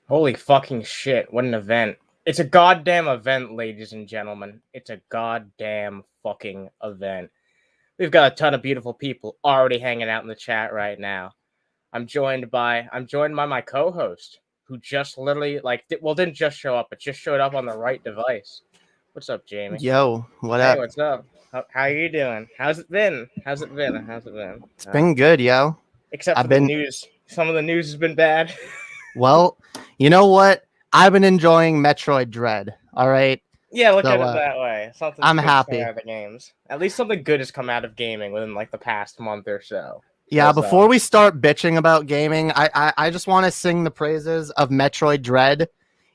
Holy fucking shit, what an event. It's a goddamn event, ladies and gentlemen. It's a goddamn fucking event. We've got a ton of beautiful people already hanging out in the chat right now. I'm joined by my co-host, who just literally, didn't just show up, but just showed up on the right device. What's up, Jamie? Yo, what up? Hey, what's up? How are you doing? How's it been? It's been good, yo. Except for the news. Some of the news has been bad. Well, you know what? I've been enjoying Metroid Dread. All right. Yeah, look at it that way. I'm happy. Out of the games. At least something good has come out of gaming within like the past month or so. Yeah, before we start bitching about gaming, I just want to sing the praises of Metroid Dread.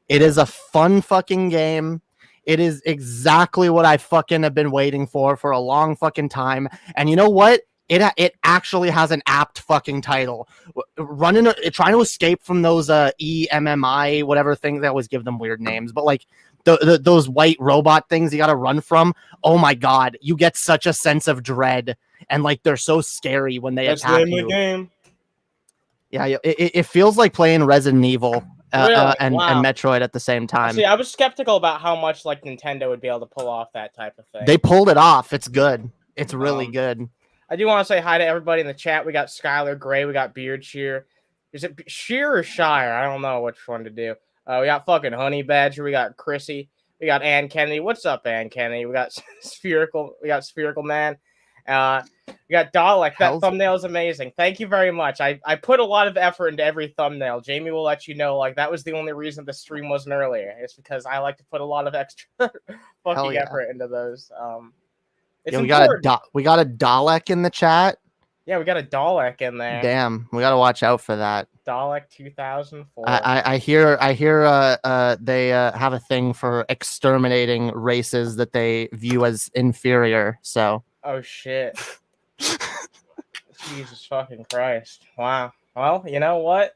It is a fun fucking game. It is exactly what I fucking have been waiting for a long fucking time. And you know what? It actually has an apt fucking title. Trying to escape from those EMMI whatever things. They always give them weird names, but like those white robot things you got to run from. Oh my god, you get such a sense of dread, and like they're so scary when they attack you. Game. Yeah, it feels like playing Resident Evil and Metroid at the same time. See, I was skeptical about how much like Nintendo would be able to pull off that type of thing. They pulled it off. It's good. It's really good. I do want to say hi to everybody in the chat. We got Skylar Gray. We got Beard Shear. Is it Shear or Shire? I don't know which one to do. We got fucking Honey Badger. We got Chrissy. We got Ann Kennedy. What's up, Ann Kennedy? We got Spherical. We got Spherical Man. We got Dalek. That thumbnail is amazing. Thank you very much. I put a lot of effort into every thumbnail. Jamie will let you know. Like that was the only reason the stream wasn't earlier. It's because I like to put a lot of extra fucking effort into those. Yeah, we got a Dalek in the chat. Yeah, we got a Dalek in there. Damn, we got to watch out for that. Dalek 2004. I hear they have a thing for exterminating races that they view as inferior. So. Oh shit. Jesus fucking Christ! Wow. Well, you know what?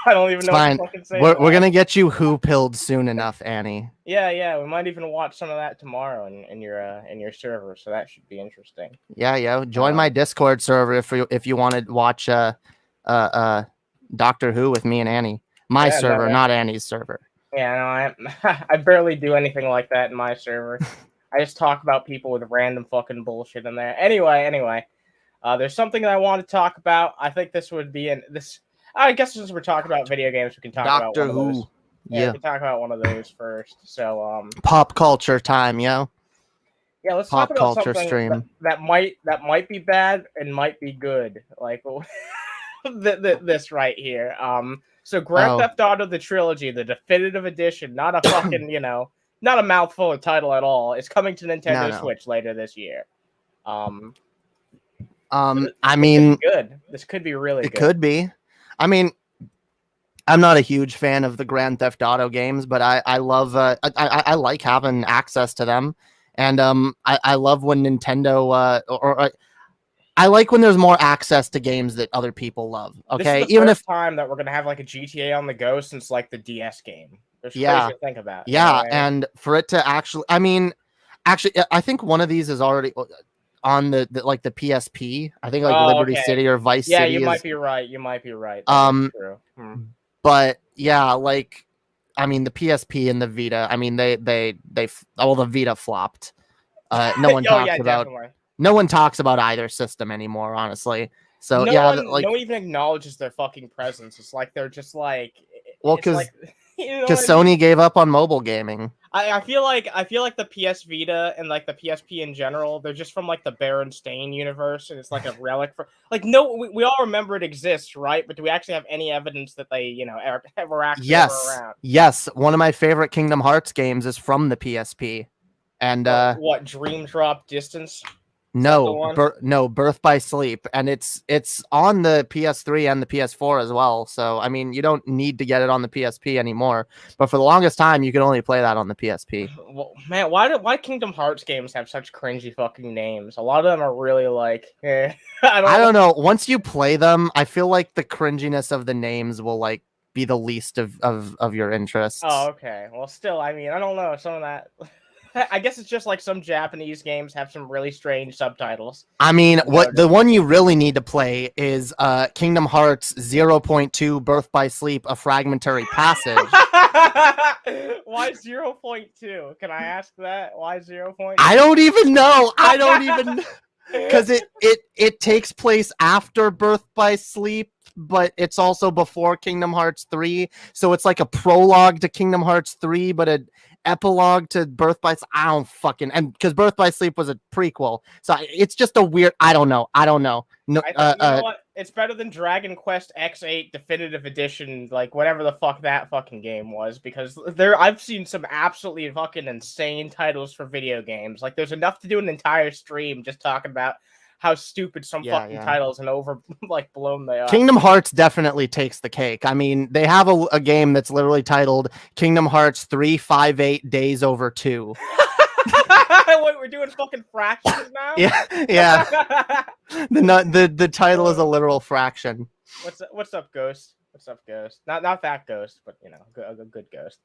I don't even know what to fucking say. We're gonna get you pilled soon enough, Annie. Yeah. We might even watch some of that tomorrow in your server, so that should be interesting. Yeah. Join my Discord server if you want to watch Doctor Who with me and Annie. My server, not Annie's server. Yeah, no, I barely do anything like that in my server. I just talk about people with random fucking bullshit in there. Anyway, there's something that I want to talk about. I think this would be I guess since we're talking about video games, we can talk about one of those. Yeah, we can talk about one of those first. So, pop culture time, yo. Yeah, let's talk about something that might be bad and might be good. Like this right here. So Grand Theft Auto the Trilogy, the definitive edition, not a fucking not a mouthful of title at all. It's coming to Nintendo Switch later this year. I mean, good. This could be really good. It could be. I mean, I'm not a huge fan of the Grand Theft Auto games, but I love I like having access to them, and I love when Nintendo I like when there's more access to games that other people love. Okay, this is the first time that we're gonna have like a GTA on the go since like the DS game. There's crazy to think about. Yeah, and for it to actually, I think one of these is already on the PSP. I think Liberty City or Vice City. Yeah, you might be right. That's true. But yeah, like I mean the PSP and the Vita. I mean they the Vita flopped. No one no one talks about either system anymore, honestly. So no one even acknowledges their fucking presence. It's like they're just like because Sony gave up on mobile gaming. I feel like the PS Vita and like the PSP in general, they're just from like the Berenstain universe, and it's like a relic for like no. We all remember it exists, right? But do we actually have any evidence that they ever actually ever Yes, around? yes. One of my favorite Kingdom Hearts games is from the PSP, and What Dream Drop Distance? Is that the no, one? no, Birth by Sleep, and it's on the PS3 and the PS4 as well. So I mean, you don't need to get it on the PSP anymore. But for the longest time, you could only play that on the PSP. Well, man, why Kingdom Hearts games have such cringy fucking names? A lot of them are really like, I don't know. Once you play them, I feel like the cringiness of the names will like be the least of your interests. Oh, okay. Well, still, I mean, I don't know. Some of that, I guess it's just like some Japanese games have some really strange subtitles. I mean, what the one you really need to play is Kingdom Hearts 0.2 Birth by Sleep, a fragmentary passage. Why 0.2? Can I ask that? Why 0.2? I don't even know. I don't even because it takes place after Birth by Sleep, but it's also before Kingdom Hearts 3. So it's like a prologue to Kingdom Hearts 3, but an epilogue to Birth by Sleep. I don't fucking and because Birth by Sleep was a prequel. So it's just a weird I don't know. No, you know what? It's better than Dragon Quest X8 Definitive Edition, like whatever the fuck that fucking game was, because I've seen some absolutely fucking insane titles for video games. Like there's enough to do an entire stream just talking about how stupid some fucking titles and over like blown they are. Kingdom Hearts definitely takes the cake. I mean, they have a game that's literally titled Kingdom Hearts 358 Days Over 2. Wait, we're doing fucking fractions now? Yeah. The title is a literal fraction. What's up, Ghost? What's up, Ghost? Not that Ghost, but you know, a good Ghost.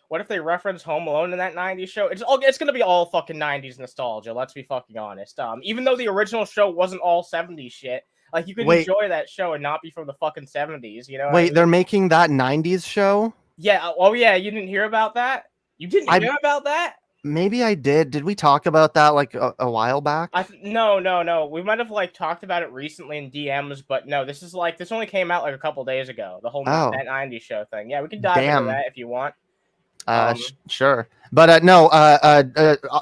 What if they reference Home Alone in that 90s show? It's gonna be all fucking 90s nostalgia, let's be fucking honest. Even though the original show wasn't all 70s shit, like you could enjoy that show and not be from the fucking 70s, you know? Wait, I mean? They're making that 90s show? Yeah, oh yeah, you didn't hear about that? You didn't hear about that? Maybe I did. Did we talk about that like a while back? No. We might have like talked about it recently in DMs, but no, this only came out like a couple days ago. The whole that 90s show thing. Yeah, we can dive into that if you want. Sure. But no,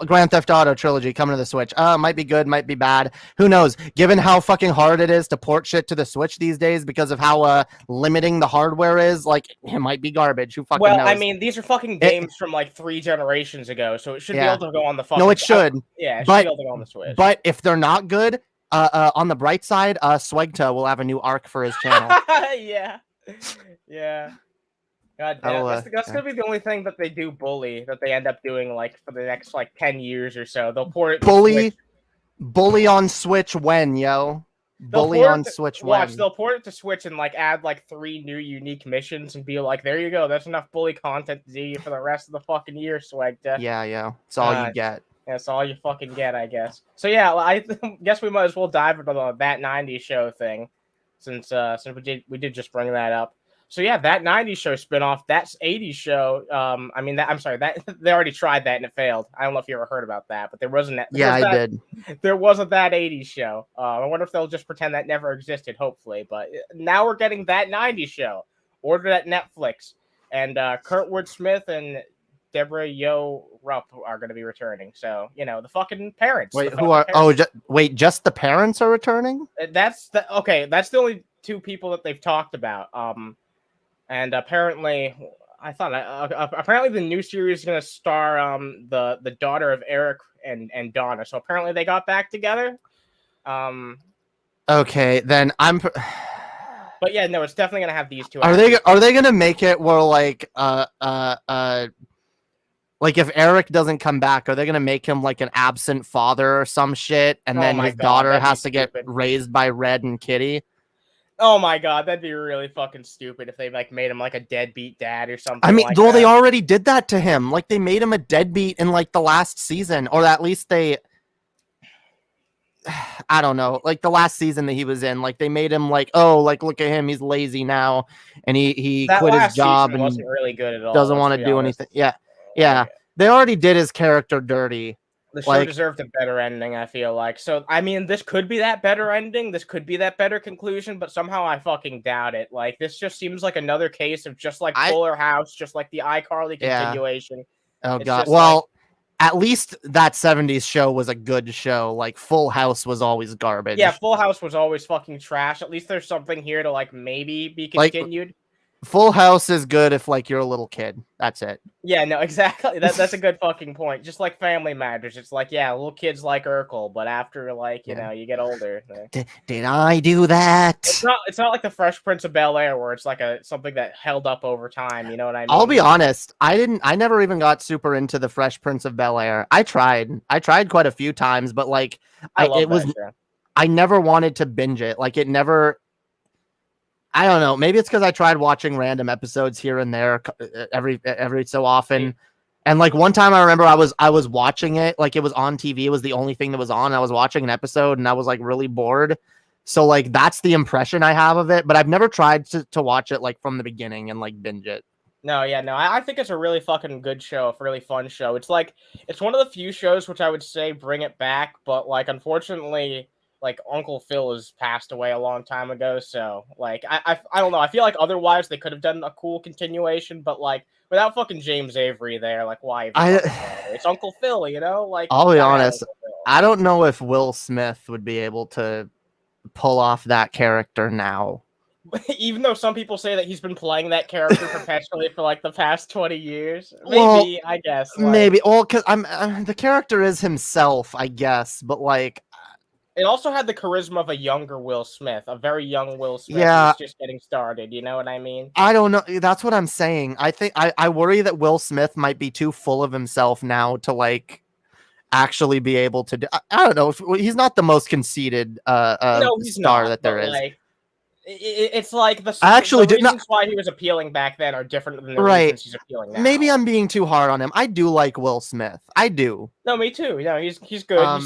Grand Theft Auto Trilogy coming to the Switch. Might be good, might be bad. Who knows? Given how fucking hard it is to port shit to the Switch these days because of how limiting the hardware is, like it might be garbage. Who fucking knows? Well, I mean, these are fucking games from like 3 generations ago, so it should be able to go on the fucking. No, it should. It should be able to go on the Switch. But if they're not good, on the bright side, Swegta will have a new arc for his channel. Yeah. God damn, that's gonna be the only thing that they do that they end up doing like for the next like 10 years or so. They'll port it bully on Switch when, yo. Bully on Switch when. Watch, they'll port it to Switch and like add like 3 new unique missions and be like, there you go, that's enough bully content to do you for the rest of the fucking year, Swegta. Yeah. It's all you get. Yeah, it's all you fucking get, I guess. So yeah, I guess we might as well dive into that 90s show thing, since we did just bring that up. So yeah, that 90s show spinoff, that's 80s show. That they already tried that and it failed. I don't know if you ever heard about that, but there wasn't that. I did. There wasn't that 80s show. I wonder if they'll just pretend that never existed, hopefully. But now we're getting that 90s show. Ordered at Netflix. And Kurtwood Smith and Deborah Yo Rupp are going to be returning. So, you know, the fucking parents. Wait, who are... Parents. Just the parents are returning? That's the only 2 people that they've talked about. And apparently, apparently the new series is going to star the daughter of Eric and Donna. So apparently they got back together. Okay, then I'm. But yeah, no, it's definitely going to have these 2. Are they going to make it where like if Eric doesn't come back, are they going to make him like an absent father or some shit, and then his daughter has to get raised by Red and Kitty? Oh my god, that'd be really fucking stupid if they like made him like a deadbeat dad or something. I mean, they already did that to him. Like they made him a deadbeat in like the last season, or at least they. I don't know, like the last season that he was in, like they made him like, oh, like look at him, he's lazy now, and he quit his job and wasn't really good at all. Doesn't want to do anything. Yeah. They already did his character dirty. The show deserved a better ending, I feel like. So, I mean, this could be that better ending. This could be that better conclusion, but somehow I fucking doubt it. Like, this just seems like another case of just like Fuller House, just like the iCarly continuation. Oh It's god. just Well, at least that 70s show was a good show. Like Full House was always yeah, garbage. Full House was always fucking trash. At least there's something here to like maybe be Like continued. Full House is good if like you're a little kid. That's it. Yeah, no, exactly. That's a good fucking point. Just like Family Matters, it's like, yeah, little kids like Urkel, but after like, you Yeah. know, you get older. Did I do that? It's not like the Fresh Prince of Bel-Air where it's like something that held up over time, you know what I mean? I'll be honest. I never even got super into the Fresh Prince of Bel-Air. I tried quite a few times, but like I love that show. I never wanted to binge it. Like it never, I don't know. Maybe it's because I tried watching random episodes here and there every so often. And like one time I remember I was watching it, like it was on TV. It was the only thing that was on. I was watching an episode and I was like really bored. So like that's the impression I have of it, but I've never tried to watch it like from the beginning and like binge it. No, yeah, no, I think it's a really fucking good show, a really fun show. It's like, it's one of the few shows which I would say bring it back, but like, unfortunately, like Uncle Phil has passed away a long time ago, so like, I don't know. I feel like otherwise they could have done a cool continuation, but like, without fucking James Avery there, like, why even fucking bother? It's Uncle Phil, you know? Like, I'll be gotta have honest. Uncle Phil. I don't know if Will Smith would be able to pull off that character now. Even though some people say that he's been playing that character perpetually for like the past 20 years, maybe, Well, I guess. Like, maybe. Well, because I'm the character is himself, I guess, but like it also had the charisma of a younger Will Smith, a very young Will Smith Yeah. who's just getting started. You know what I mean? I don't know. That's what I'm saying. I think I worry that Will Smith might be too full of himself now to like actually be able to do. I don't know. He's not the most conceited No, he's star not, that there but, is. like, it's like I actually the did not. reasons why he was appealing back then are different than the Right. reasons he's appealing now. Maybe I'm being too hard on him. I do like Will Smith. I do. No, me too. You know, he's good.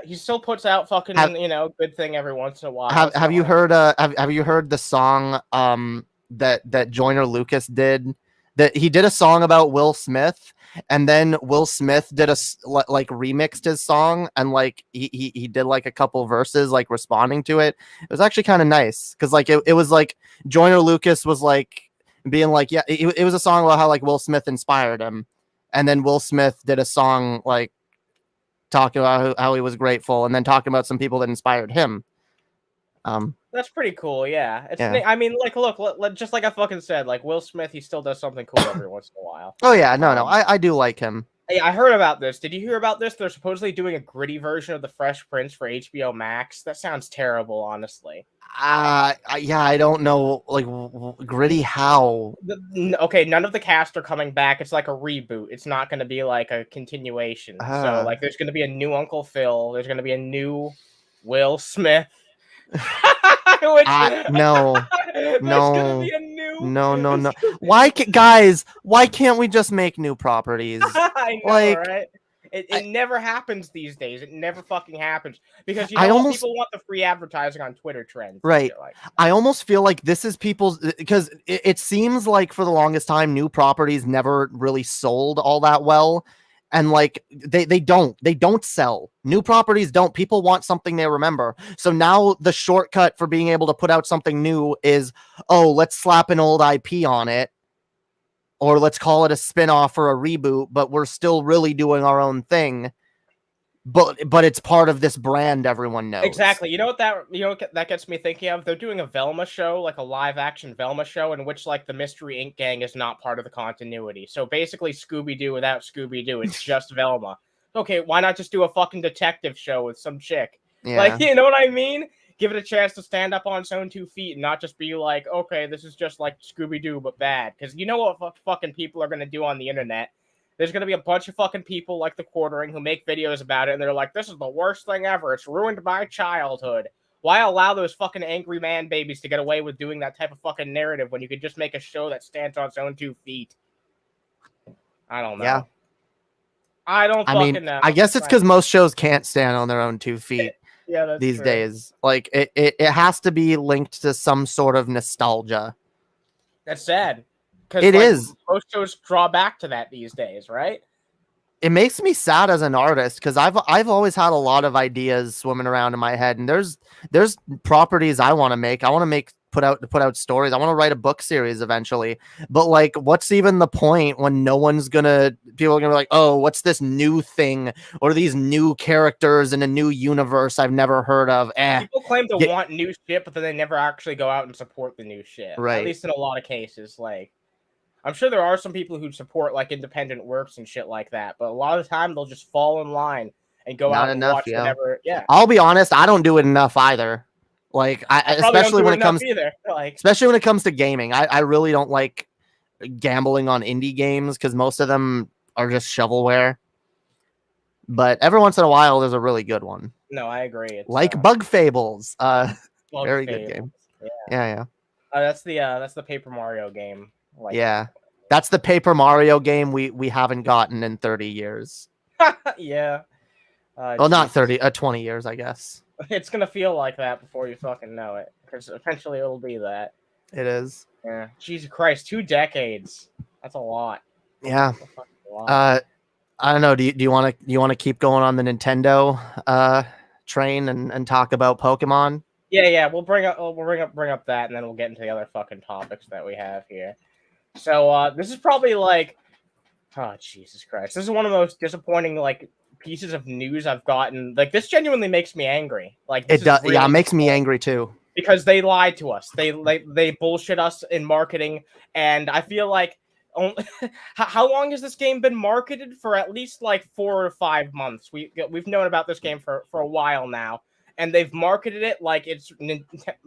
He still puts out fucking you know, good thing every once in a while. Have you heard have you heard the song that Joyner Lucas did? That he did a song about Will Smith, and then Will Smith did like remixed his song, and like he did like a couple verses like responding to it. It was actually kind of nice because like it was like Joyner Lucas was like being like, yeah, it was a song about how like Will Smith inspired him, and then Will Smith did a song like talking about how he was grateful, and then talking about some people that inspired him. That's pretty cool, yeah. It's Yeah. I mean, like, look, just like I fucking said, like Will Smith, he still does something cool every once in a while. Oh yeah, no, I do like him. Hey, I heard about this. Did you hear about this? They're supposedly doing a gritty version of the Fresh Prince for HBO Max. That sounds terrible, honestly. Yeah, I don't know, like gritty how. Okay, none of the cast are coming back. It's like a reboot. It's not going to be like a continuation. So, like, there's going to be a new Uncle Phil. There's going to be a new Will Smith. No. Why can't we just make new properties? I know, like, right? It never happens these days. It never fucking happens because you know people want the free advertising on Twitter trends. Right. I almost feel like this is people's because it seems like for the longest time new properties never really sold all that well. And like they don't sell. New properties don't. People want something they remember. So now the shortcut for being able to put out something new is, oh, let's slap an old IP on it. Or let's call it a spin-off or a reboot, but we're still really doing our own thing. But it's part of this brand everyone knows. Exactly. You know what that gets me thinking of? They're doing a Velma show, like a live-action Velma show, in which like the Mystery Inc. gang is not part of the continuity. So basically, Scooby-Doo without Scooby-Doo. It's just Velma. Okay, why not just do a fucking detective show with some chick? Yeah. Like, you know what I mean? Give it a chance to stand up on its own 2 feet and not just be like, okay, this is just like Scooby-Doo but bad. Because you know what fucking people are gonna do on the internet? There's going to be a bunch of fucking people like the Quartering who make videos about it, and they're like, this is the worst thing ever. It's ruined my childhood. Why allow those fucking angry man babies to get away with doing that type of fucking narrative when you could just make a show that stands on its own 2 feet? I don't know. Yeah. I don't fucking know. I guess it's because most shows can't stand on their own 2 feet that's these true. days. Like, it has to be linked to some sort of nostalgia. That's sad. It is. Most shows draw back to that these days, right? it makes me sad as an artist because I've always had a lot of ideas swimming around in my head, and there's properties I want to make. I want to put out stories. I want to write a book series eventually. But like, what's even the point when people are gonna be like, oh, what's this new thing or these new characters in a new universe I've never heard of? People claim to want new shit, but then they never actually go out and support the new shit. Right. At least in a lot of cases, like. I'm sure there are some people who support like independent works and shit like that, but a lot of the time they'll just fall in line and go out and watch whatever. Yeah, I'll be honest, I don't do it enough either. Like, especially when it comes to gaming, I really don't like gambling on indie games because most of them are just shovelware. But every once in a while, there's a really good one. No, I agree. It's, like Bug Fables, very good game. Yeah. That's the Paper Mario game. Like, yeah, that's the Paper Mario game we haven't gotten in 30 years. Yeah. Well, not 30, 20 years, I guess. It's gonna feel like that before you fucking know it, because eventually it'll be that. It is. Yeah. Jesus Christ, 2 decades. That's a lot. Yeah. I don't know. Do you want to keep going on the Nintendo train and talk about Pokemon? Yeah. We'll bring up that, and then we'll get into the other fucking topics that we have here. So this is probably like, oh Jesus Christ, this is one of the most disappointing like pieces of news I've gotten. Like, this genuinely makes me angry. Like, it does. Really, it makes me angry too, because they lied to us. They bullshit us in marketing, and I feel like how long has this game been marketed for? At least like 4 or 5 months. We've known about this game for a while now, and they've marketed it like it's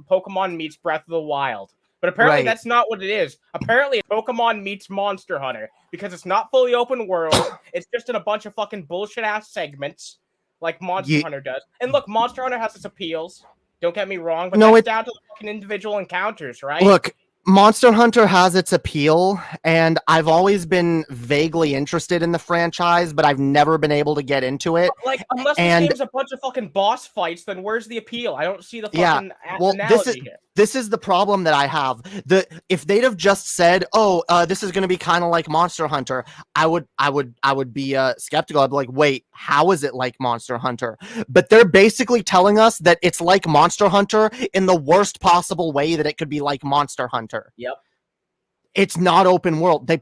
Pokemon meets Breath of the Wild. But apparently that's not what it is. Apparently, Pokemon meets Monster Hunter, because it's not fully open world. It's just in a bunch of fucking bullshit-ass segments like Monster Hunter does. And look, Monster Hunter has its appeals. Don't get me wrong, but it's down to the fucking individual encounters, right? Look, Monster Hunter has its appeal, and I've always been vaguely interested in the franchise, but I've never been able to get into it. Like, unless this game's a bunch of fucking boss fights, then where's the appeal? I don't see the fucking analogy here. This is the problem that I have. If they'd have just said, "Oh, this is going to be kind of like Monster Hunter," I would be skeptical. I'd be like, "Wait, how is it like Monster Hunter?" But they're basically telling us that it's like Monster Hunter in the worst possible way that it could be like Monster Hunter. Yep. It's not open world. They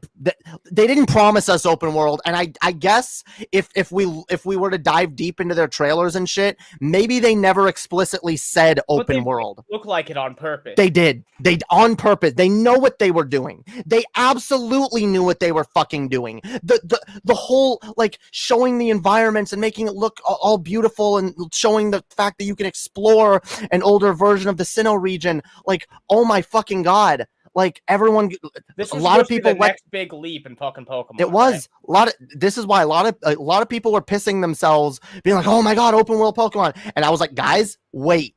didn't promise us open world, and I guess if we were to dive deep into their trailers and shit, maybe they never explicitly said open world. Look like it on purpose. They did. They on purpose. They know what they were doing. They absolutely knew what they were fucking doing. The whole like showing the environments and making it look all beautiful and showing the fact that you can explore an older version of the Sinnoh region. Like, oh my fucking god. Like, everyone, this was a lot of people the next big leap in fucking Pokemon. It was this is why a lot of people were pissing themselves, being like, "Oh my god, open world Pokemon!" And I was like, "Guys, wait,"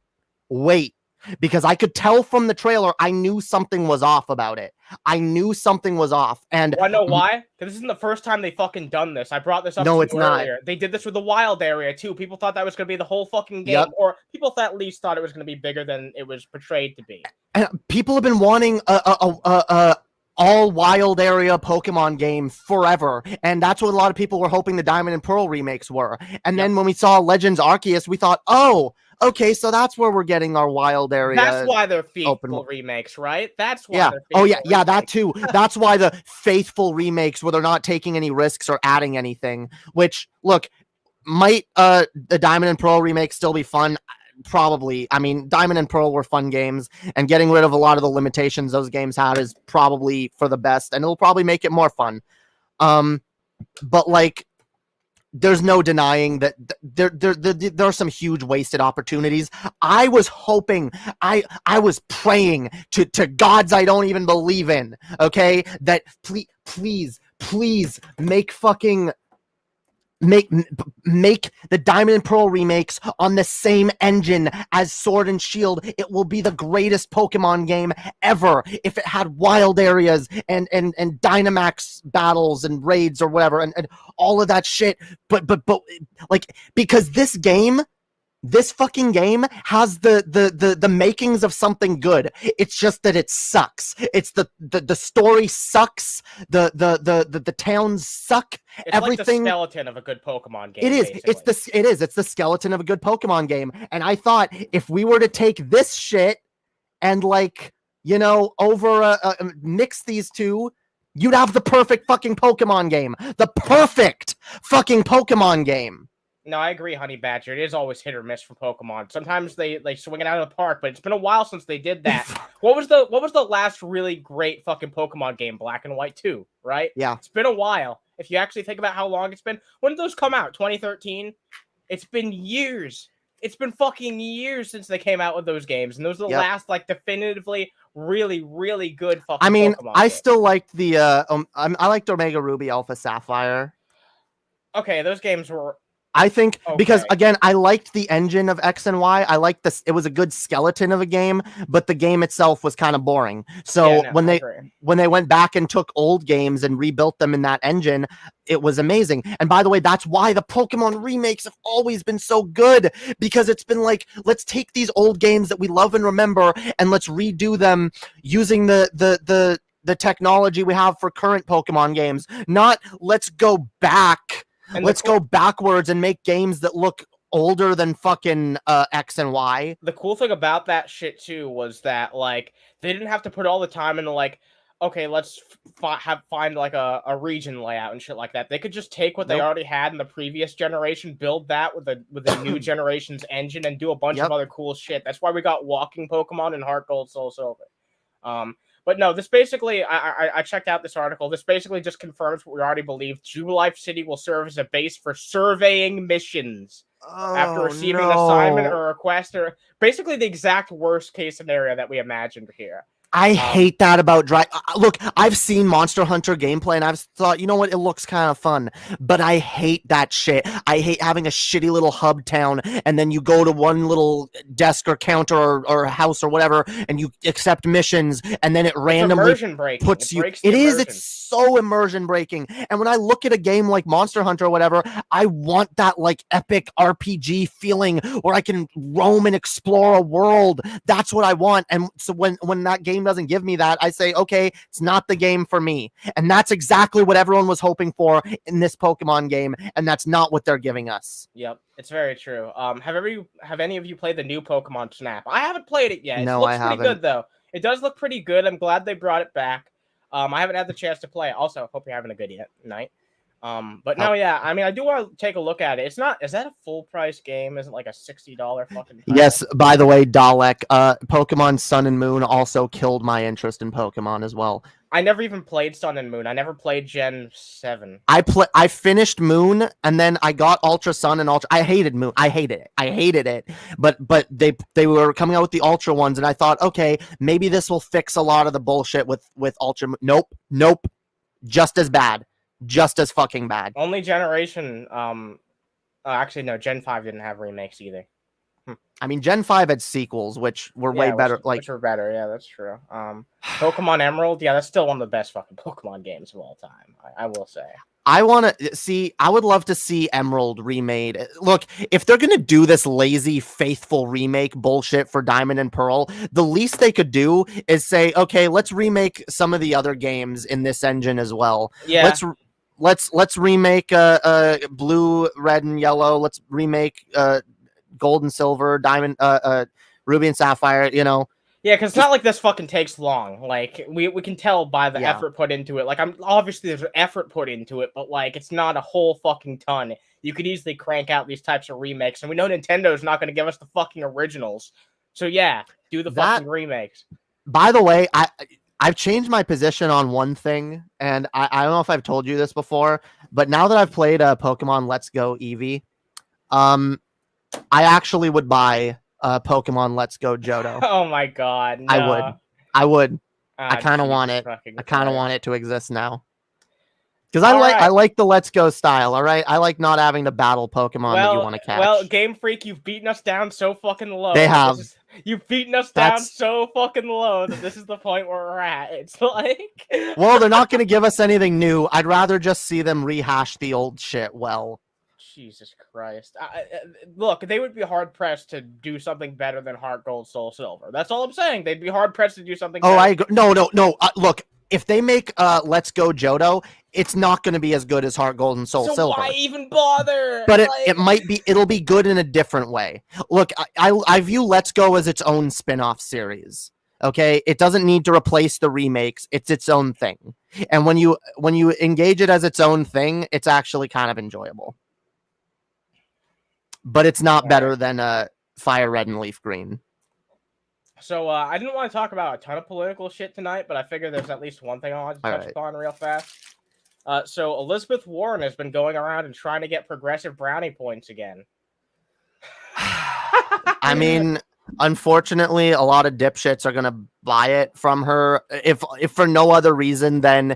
because I could tell from the trailer, I knew something was off about it. I knew something was off, and I know why. Because this isn't the first time they fucking done this. I brought this up. No, it's earlier. not. They did this with the Wild area too. People thought that was going to be the whole fucking game, or people at least thought it was going to be bigger than it was portrayed to be. And people have been wanting a all wild area Pokemon game forever, and that's what a lot of people were hoping the Diamond and Pearl remakes were. And then when we saw Legends Arceus, we thought, oh, okay, so that's where we're getting our wild area. That's why they're faithful remakes, right? That's why. They're that too. That's why the faithful remakes, where they're not taking any risks or adding anything. Which, look, might the Diamond and Pearl remake still be fun? Probably. I mean, Diamond and Pearl were fun games, and getting rid of a lot of the limitations those games had is probably for the best, and it'll probably make it more fun. But like, there's no denying that there are some huge wasted opportunities. I was hoping, I was praying to gods I don't even believe in, okay, that please make fucking make the Diamond and Pearl remakes on the same engine as Sword and Shield. It will be the greatest Pokemon game ever if it had wild areas and Dynamax battles and raids or whatever and all of that shit. But like, because this game This fucking game has the makings of something good. It's just that it sucks. It's the story sucks. The towns suck. It's Everything. Like the skeleton of a good Pokemon game. It is. Basically. It's the skeleton of a good Pokemon game. And I thought if we were to take this shit and like, you know, mix these two, you'd have the perfect fucking Pokemon game. The perfect fucking Pokemon game. No, I agree, Honey Badger. It is always hit or miss from Pokemon. Sometimes they swing it out of the park, but it's been a while since they did that. What was the last really great fucking Pokemon game? Black and White 2, right? Yeah. It's been a while. If you actually think about how long it's been, when did those come out? 2013? It's been years. It's been fucking years since they came out with those games, and those are the last like definitively really, really good fucking Pokemon games. Still liked the I liked Omega Ruby Alpha Sapphire. Okay, those games were I think because again, I liked the engine of X and Y. I liked this. It was a good skeleton of a game, but the game itself was kind of boring. So when they went back and took old games and rebuilt them in that engine, it was amazing. And by the way, that's why the Pokemon remakes have always been so good, because it's been like, let's take these old games that we love and remember and let's redo them using the technology we have for current Pokemon games. Not let's go back. And let's go backwards and make games that look older than fucking X and Y. The cool thing about that shit too was that like they didn't have to put all the time into like, okay, let's find like a region layout and shit like that. They could just take what they already had in the previous generation, build that with a new generation's engine, and do a bunch of other cool shit. That's why we got walking Pokemon in Heart Gold, Soul Silver. But no, this basically, I checked out this article. This basically just confirms what we already believed. Jubilife City will serve as a base for surveying missions after receiving an assignment or a request, or basically the exact worst case scenario that we imagined here. I hate that about Look, I've seen Monster Hunter gameplay and I've thought, you know what, it looks kind of fun, but I hate that shit. I hate having a shitty little hub town and then you go to one little desk or counter or house or whatever and you accept missions and then it randomly puts you. It is. It's so immersion breaking. And when I look at a game like Monster Hunter or whatever, I want that like epic RPG feeling where I can roam and explore a world. That's what I want. And so when that game doesn't give me that, I say, okay, it's not the game for me. And that's exactly what everyone was hoping for in this Pokemon game, and that's not what they're giving us. Yep, it's very true. Have any of you played the new Pokemon Snap? I haven't played it yet. No, I haven't. Pretty good though. It does look pretty good. I'm glad they brought it back. I haven't had the chance to play it. Also, hope you're having a good night. But no, yeah, I mean, I do want to take a look at it. Is that a full price game? Isn't it like a $60 fucking title? Yes, by the way, Dalek, Pokemon Sun and Moon also killed my interest in Pokemon as well. I never even played Sun and Moon. I never played Gen 7. I finished Moon and then I got Ultra Sun and Ultra. I hated Moon. I hated it. But they were coming out with the Ultra ones and I thought, okay, maybe this will fix a lot of the bullshit with Ultra. Nope. Just as bad. Just as fucking bad. Only generation. Actually, no. Gen 5 didn't have remakes either. I mean, Gen 5 had sequels, which were way better. Which were better. Yeah, that's true. Pokemon Emerald. Yeah, that's still one of the best fucking Pokemon games of all time. I will say. I would love to see Emerald remade. Look, if they're going to do this lazy, faithful remake bullshit for Diamond and Pearl, the least they could do is say, okay, let's remake some of the other games in this engine as well. Yeah. Let's remake Blue, Red, and Yellow. Let's remake Gold and Silver, Diamond, Ruby and Sapphire, you know. Yeah, because it's not like this fucking takes long. Like, we can tell by the effort put into it. Like, obviously there's effort put into it, but, like, it's not a whole fucking ton. You could easily crank out these types of remakes, and we know Nintendo's not going to give us the fucking originals. So, yeah, do the fucking remakes. By the way, I've changed my position on one thing, and I don't know if I've told you this before, but now that I've played Pokemon Let's Go Eevee, I actually would buy Pokemon Let's Go Johto. Oh my god, no. I would. I kind of want it. I kind of want it to exist now. Because I like the Let's Go style, all right? I like not having to battle Pokemon that you want to catch. Well, Game Freak, you've beaten us down so fucking low. They have. You've beaten us down so fucking low that this is the point where we're at. It's like... Well, they're not going to give us anything new. I'd rather just see them rehash the old shit well. Jesus Christ. Look, they would be hard-pressed to do something better than Heart Gold, Soul Silver. That's all I'm saying. They'd be hard-pressed to do something better. I agree. No. Look, if they make Let's Go Johto, it's not going to be as good as Heart Gold and Soul Silver. So why even bother? But it'll be good in a different way. Look, I view Let's Go as its own spin-off series. Okay, it doesn't need to replace the remakes. It's its own thing. And when you engage it as its own thing, it's actually kind of enjoyable. But it's not better than Fire Red and Leaf Green. So I didn't want to talk about a ton of political shit tonight, but I figure there's at least one thing I want to touch upon real fast. So Elizabeth Warren has been going around and trying to get progressive brownie points again. I mean, unfortunately, a lot of dipshits are gonna buy it from her, if for no other reason than.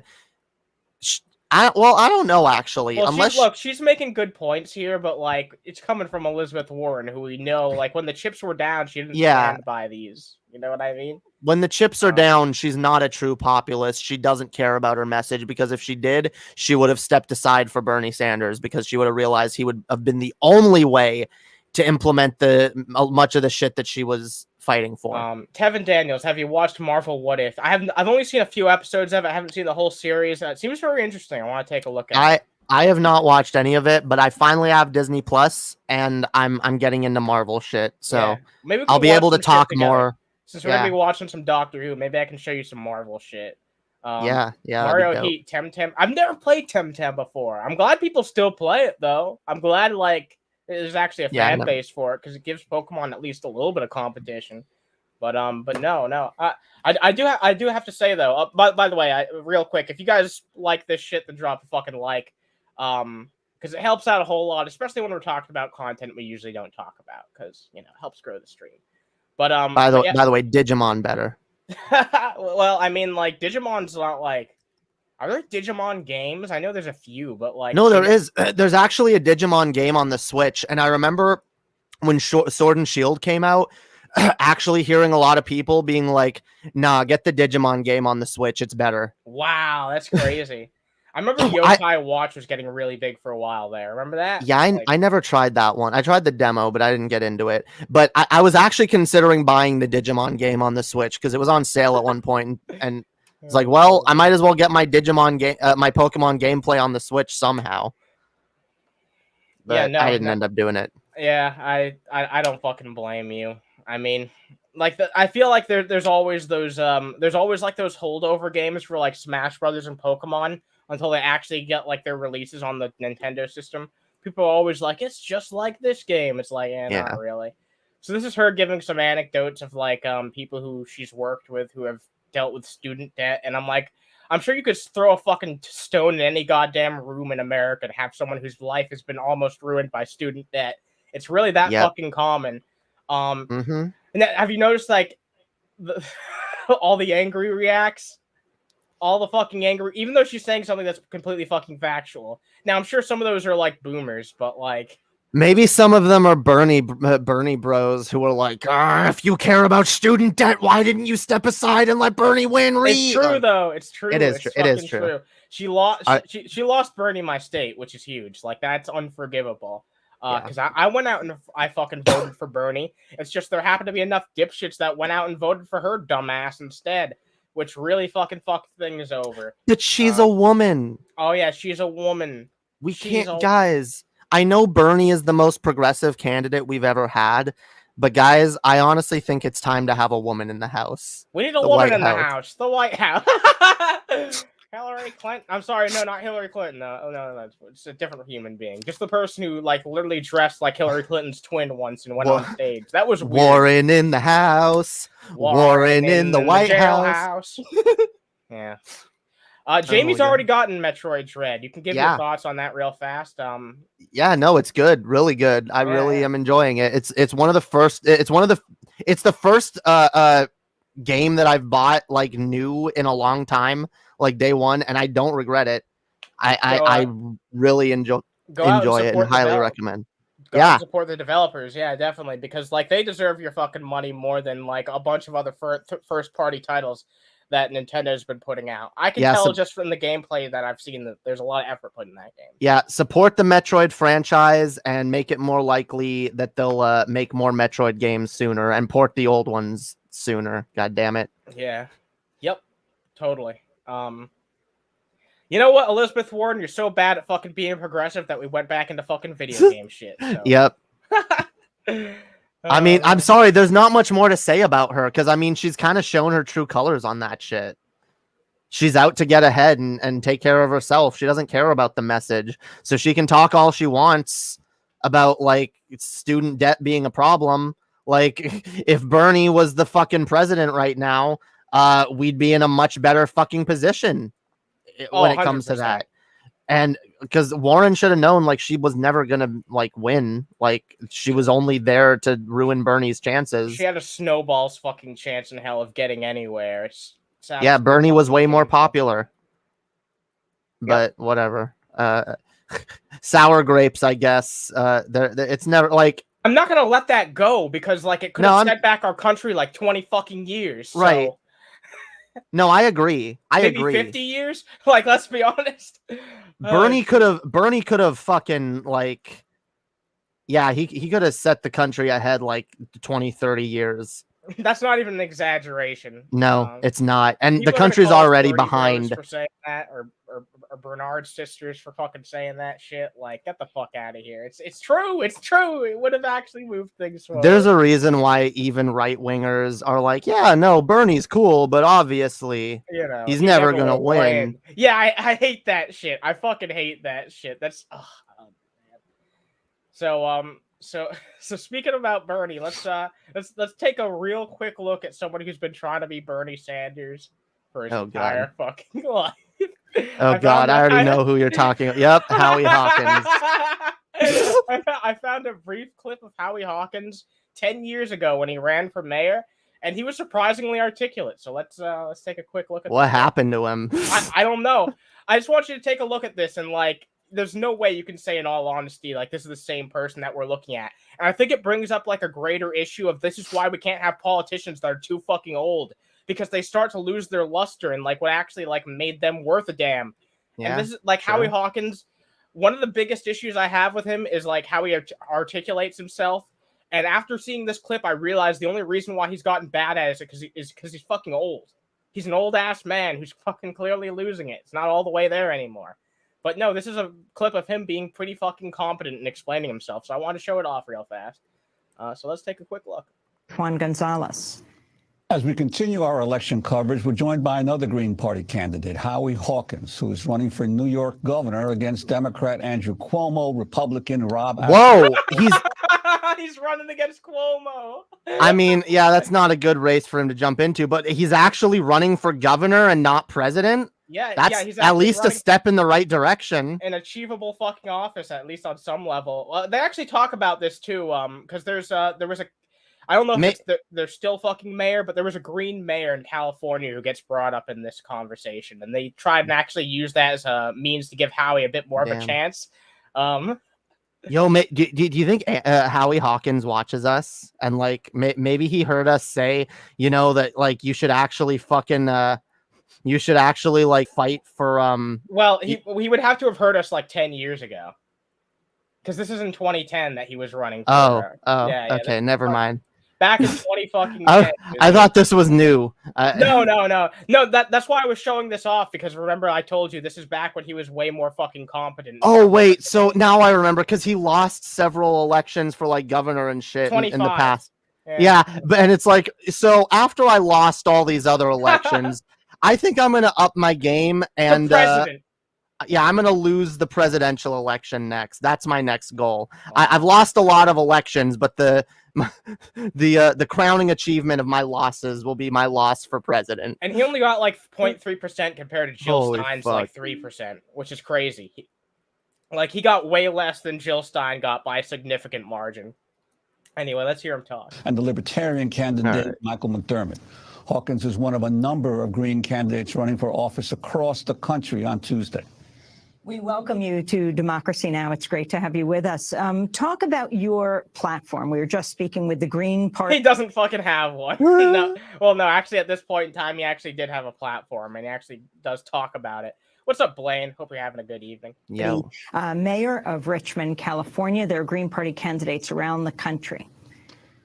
I don't know actually. Well, she's making good points here, but like it's coming from Elizabeth Warren, who we know, like when the chips were down, she didn't stand by these. You know what I mean? When the chips are down, she's not a true populist. She doesn't care about her message, because if she did, she would have stepped aside for Bernie Sanders, because she would have realized he would have been the only way to implement much of the shit that she was fighting for. Tevin Daniels, have you watched Marvel What If? I've only seen a few episodes of it. I haven't seen the whole series. It seems very interesting. I want to take a look at it. I have not watched any of it, but I finally have Disney Plus, and I'm getting into Marvel shit. So maybe I'll be able to talk more. Since we're gonna be watching some Doctor Who, maybe I can show you some Marvel shit. Mario Heat, Temtem. I've never played Temtem before. I'm glad people still play it though. I'm glad there's actually a fan base for it, because it gives Pokemon at least a little bit of competition. But no. I do have to say though. By the way, real quick, if you guys like this shit, then drop a fucking like, because it helps out a whole lot, especially when we're talking about content we usually don't talk about, because it helps grow the stream. But by the way, Digimon better. Well, I mean, like Digimon's not like. Are there Digimon games? I know there's a few, but like no, there is. There's actually a Digimon game on the Switch, and I remember when Sword and Shield came out, actually hearing a lot of people being like, "Nah, get the Digimon game on the Switch. It's better." Wow, that's crazy. I remember Yokai Watch was getting really big for a while there. Remember that? Yeah, I never tried that one. I tried the demo, but I didn't get into it. But I was actually considering buying the Digimon game on the Switch, because it was on sale at one point, and it's like, well, I might as well get my Digimon game, my Pokemon gameplay on the Switch somehow. But I didn't end up doing it. Yeah, I don't fucking blame you. I mean, like I feel like there's always those like those holdover games for like Smash Brothers and Pokemon until they actually get like their releases on the Nintendo system. People are always like, it's just like this game. It's like, not really. So this is her giving some anecdotes of like people who she's worked with who have dealt with student debt, and I'm like, I'm sure you could throw a fucking stone in any goddamn room in America to have someone whose life has been almost ruined by student debt. It's really that fucking common. And have you noticed like all the angry reacts? All the fucking angry, even though she's saying something that's completely fucking factual. Now, I'm sure some of those are like boomers, but like maybe some of them are Bernie bros who are like, if you care about student debt, why didn't you step aside and let Bernie win? It's true though. It's true. It is true. It is true. She lost. She lost Bernie my state, which is huge. Like that's unforgivable. Because I went out and I fucking voted for Bernie. It's just there happened to be enough dipshits that went out and voted for her dumbass instead, which really fucking fucked things over. But she's a woman. Oh yeah, she's a woman. Guys. I know Bernie is the most progressive candidate we've ever had, but guys, I honestly think it's time to have a woman in the house. We need a woman in the house. The White House. Hillary Clinton. I'm sorry, no, not Hillary Clinton. No, it's a different human being. Just the person who like literally dressed like Hillary Clinton's twin once and went on stage. That was weird. Warren in the house. Warren in the White House. Yeah. Jamie's already gotten Metroid Dread. You can give your thoughts on that real fast. Yeah, no, it's good, really good. I really am enjoying it. It's the first game that I've bought like new in a long time, like day one, and I don't regret it. I really enjoy it and highly recommend. Go and support the developers, definitely, because like they deserve your fucking money more than like a bunch of other first party titles. that Nintendo's been putting out. I can Yeah, tell so- just from the gameplay that I've seen that there's a lot of effort put in that game. Yeah, support the Metroid franchise and make it more likely that they'll make more Metroid games sooner and port the old ones sooner. God damn it. Yeah. Yep. Totally. You know what, Elizabeth Warren, you're so bad at fucking being progressive that we went back into fucking video game shit. So. Yep. I mean, I'm sorry, there's not much more to say about her because I mean, she's kind of shown her true colors on that shit. She's out to get ahead and take care of herself. She doesn't care about the message. So she can talk all she wants about like student debt being a problem. Like if Bernie was the fucking president right now, we'd be in a much better fucking position when it comes 100%. to that. And because Warren should have known, like, she was never gonna like win. Like, she was only there to ruin Bernie's chances. She had a snowball's fucking chance in hell of getting anywhere. Yeah, Bernie was way more popular. But whatever. Sour grapes, I guess. It's never like. I'm not gonna let that go because like it could have set back our country like 20 fucking years. So. Right. No, I agree. Maybe agree. 50 years? Like, let's be honest. Bernie could have fucking like, yeah, he could have set the country ahead like 20, 30 years. That's not even an exaggeration. No, it's not. And the country's already behind. For saying that, or Bernard's sisters for fucking saying that shit. Like, get the fuck out of here. It's true. It's true. It would have actually moved things forward. There's a reason why even right wingers are like, yeah, no, Bernie's cool, but obviously, you know, he's never gonna win. Yeah, I hate that shit. I fucking hate that shit. That's man. So speaking about Bernie, let's take a real quick look at somebody who's been trying to be Bernie Sanders for his entire fucking life. Oh God, I already know who you're talking about. Yep, Howie Hawkins. I found a brief clip of Howie Hawkins 10 years ago when he ran for mayor, and he was surprisingly articulate. So let's take a quick look at what happened to him. I don't know. I just want you to take a look at this and like. There's no way you can say in all honesty, like, this is the same person that we're looking at. And I think it brings up, like, a greater issue of this is why we can't have politicians that are too fucking old. Because they start to lose their luster and, like, what actually, like, made them worth a damn. Yeah, and this is, like, Howie Hawkins, one of the biggest issues I have with him is, like, how he articulates himself. And after seeing this clip, I realized the only reason why he's gotten bad at it is because he's fucking old. He's an old-ass man who's fucking clearly losing it. It's not all the way there anymore. But no, this is a clip of him being pretty fucking competent in explaining himself. So I want to show it off real fast. So let's take a quick look. Juan Gonzalez. As we continue our election coverage, we're joined by another Green Party candidate, Howie Hawkins, who is running for New York governor against Democrat Andrew Cuomo, Republican Rob. Whoa, he's running against Cuomo. I mean, yeah, that's not a good race for him to jump into, but he's actually running for governor and not president. Yeah, he's at least a step in the right direction. An achievable fucking office, at least on some level. They actually talk about this too, because there was a, I don't know if they're still fucking mayor, but there was a green mayor in California who gets brought up in this conversation, and they tried and actually use that as a means to give Howie a bit more of a chance. Yo, do you think Howie Hawkins watches us and like maybe he heard us say, you know, that like you should actually fucking you should actually like fight for well, he would have to have heard us like 10 years ago. Because this is in 2010 that he was running for. Yeah, okay, never mind. Back in 20 fucking I thought this was new. No. That's why I was showing this off, because remember I told you this is back when he was way more fucking competent. Oh wait, so now I remember, because he lost several elections for like governor and shit in the past. Yeah, but and it's like, so after I lost all these other elections, I think I'm gonna up my game and I'm gonna lose the presidential election next. That's my next goal. I've lost a lot of elections, but the crowning achievement of my losses will be my loss for president. And he only got like 0.3% compared to Jill Stein's like 3%, which is crazy. He got way less than Jill Stein got by a significant margin. Anyway, let's hear him talk. And the Libertarian candidate, Michael McDermott. Hawkins is one of a number of Green candidates running for office across the country on Tuesday. We welcome you to Democracy Now! It's great to have you with us. Talk about your platform. We were just speaking with the Green Party. He doesn't fucking have one. No. Well, no, actually, at this point in time, he actually did have a platform, and he actually does talk about it. What's up, Blaine? Hope you're having a good evening. Yo. Mayor of Richmond, California. There are Green Party candidates around the country.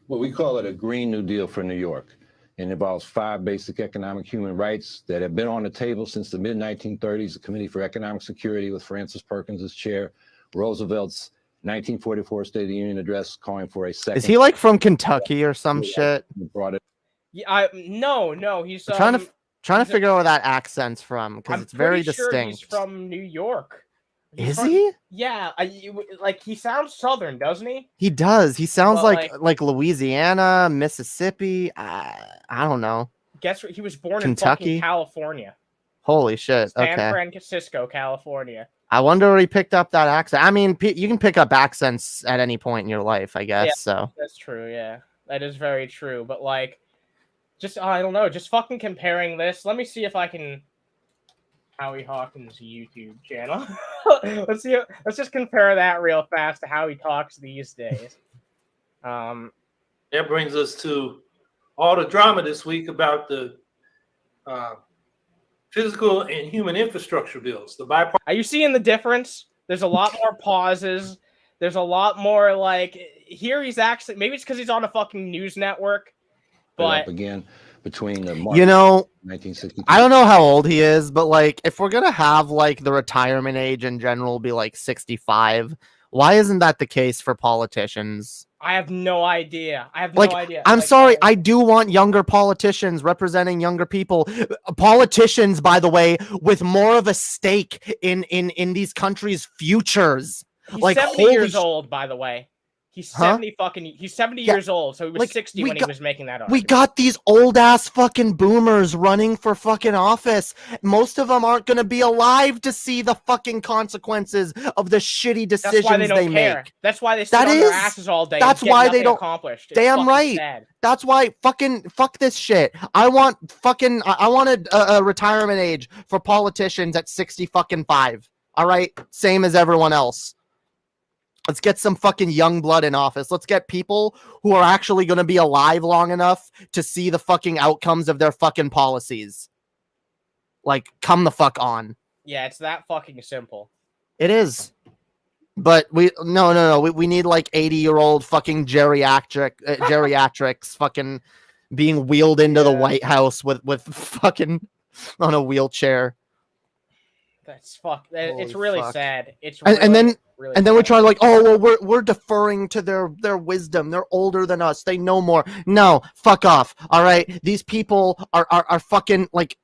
Well, we call it a Green New Deal for New York. It involves 5 basic economic human rights that have been on the table since the mid-1930s. The Committee for Economic Security with Francis Perkins as chair. Roosevelt's 1944 State of the Union address calling for a second. Is he like from Kentucky or some shit? Brought it. Yeah, no, he's I'm trying to figure out where that accent's from because it's very pretty sure distinct. He's from New York. Is he? Yeah, like he sounds Southern, doesn't he? He does. He sounds Well, like Louisiana, Mississippi. I don't know. Guess what? He was born Kentucky? in fucking California. Holy shit. San Okay. Francisco, California. I wonder where he picked up that accent. I mean, you can pick up accents at any point in your life, I guess. Yeah. So That's true, yeah. That is very true. But like, just I don't know, just fucking comparing this. Let me see if I can Howie Hawkins YouTube channel. Let's see. Let's just compare that real fast to how he talks these days. That brings us to all the drama this week about the physical and human infrastructure bills. The bipartisan. Are you seeing the difference? There's a lot more pauses. There's a lot more like here. He's actually maybe it's because he's on a fucking news network, but Up again between the 1962. I don't know how old he is, but like if we're gonna have like the retirement age in general be like 65, why isn't that the case for politicians? I have no idea. I'm Like, sorry, I do want younger politicians representing younger people. Politicians, by the way, with more of a stake in these countries' futures. He's like 70 years old, by the way. He's 70 He's 70 years old, so he was 60 when he was making that argument. We got these old ass fucking boomers running for fucking office. Most of them aren't gonna be alive to see the fucking consequences of the shitty decisions That's why they don't care. make. That's why they sit on their asses all day. That's and get why nothing they don't. accomplished. It's Damn fucking right. sad. That's why fuck this shit. I want a retirement age for politicians at 65. All right, same as everyone else. Let's get some fucking young blood in office. Let's get people who are actually going to be alive long enough to see the fucking outcomes of their fucking policies. Like, come the fuck on. Yeah, it's that fucking simple. It is. But we need like 80-year-old fucking geriatrics fucking being wheeled into the White House with fucking on a wheelchair. That's it's really sad. It's and then really we're trying to like, oh well, we're deferring to their wisdom. They're older than us. They know more. No, fuck off. All right, these people are fucking like.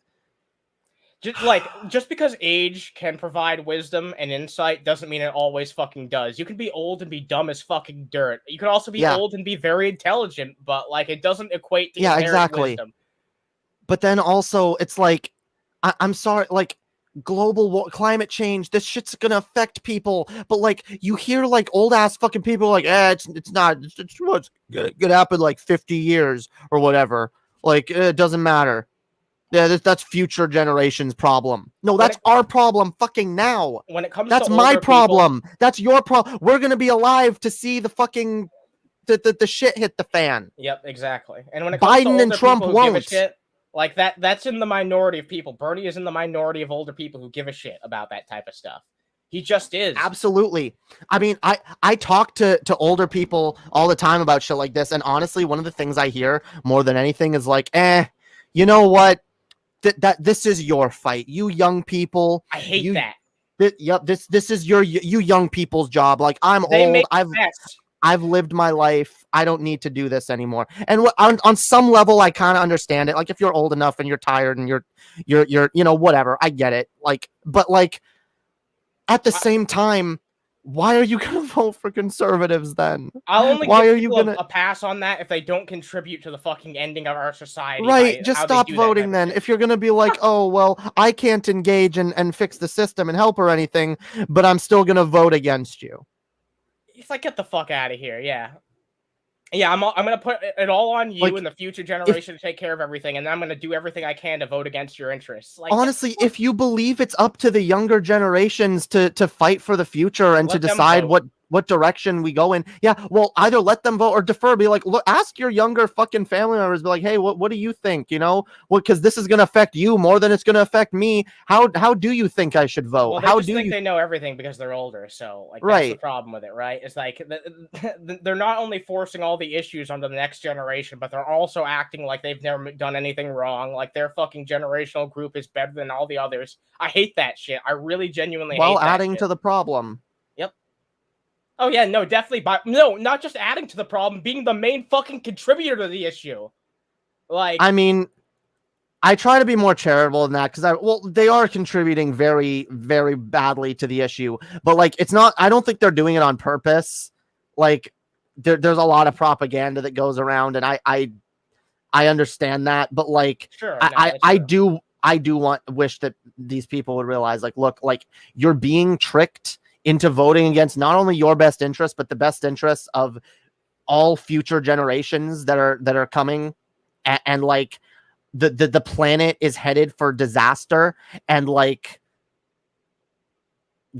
Just because age can provide wisdom and insight doesn't mean it always fucking does. You can be old and be dumb as fucking dirt. You can also be old and be very intelligent, but like it doesn't equate to exactly. Wisdom. But then also it's like, I'm sorry, like. Global climate change, this shit's gonna affect people, but like you hear like old ass fucking people like it's gonna happen like 50 years or whatever, like it doesn't matter. Yeah, that's future generations problem. No, that's our problem fucking now. When it comes that's to my problem. People, that's your problem. We're gonna be alive to see the fucking the shit hit the fan. Yep, exactly. And when it comes Biden to and Trump won't give a shit, like that's in the minority of people. Bernie is in the minority of older people who give a shit about that type of stuff. He just is. Absolutely. I mean, I talk to older people all the time about shit like this, and honestly, one of the things I hear more than anything is like, you know what? That this is your fight. You young people. I hate that. This is you young people's job. Like I'm old. I've lived my life. I don't need to do this anymore. And on some level, I kind of understand it. Like if you're old enough and you're tired and you're whatever, I get it. Like, but like at the same time, why are you gonna vote for conservatives then? I'll only give people a pass on that if they don't contribute to the fucking ending of our society. Right, just stop voting then. If you're gonna be like, oh well, I can't engage and fix the system and help or anything, but I'm still gonna vote against you. It's like, get the fuck out of here, yeah. Yeah, I'm gonna put it all on you Like, and the future generation to take care of everything, and then I'm gonna do everything I can to vote against your interests. Like, honestly, if you believe it's up to the younger generations to fight for the future and to let them decide vote. what direction we go in, yeah, well, either let them vote or defer. Be like, look, ask your younger fucking family members. Be like, hey, what do you think? You know, well, because this is gonna affect you more than it's gonna affect me. How do you think I should vote? Well, they How just do think you? they know everything because they're older. So, like, that's the Right. problem with it, right? It's like they're not only forcing all the issues onto the next generation, but they're also acting like they've never done anything wrong. Like their fucking generational group is better than all the others. I hate that shit. I really genuinely While hate that adding shit. to the problem. Yep. Oh yeah, no, definitely. But no, not just adding to the problem, being the main fucking contributor to the issue. Like, I mean, I try to be more charitable than that because they are contributing very, very badly to the issue, but like it's not. I don't think they're doing it on purpose. Like there's a lot of propaganda that goes around, and I understand that, but like sure, no, I do wish that these people would realize, like, look, like you're being tricked into voting against not only your best interest, but the best interests of all future generations that are coming, and like the planet is headed for disaster, and like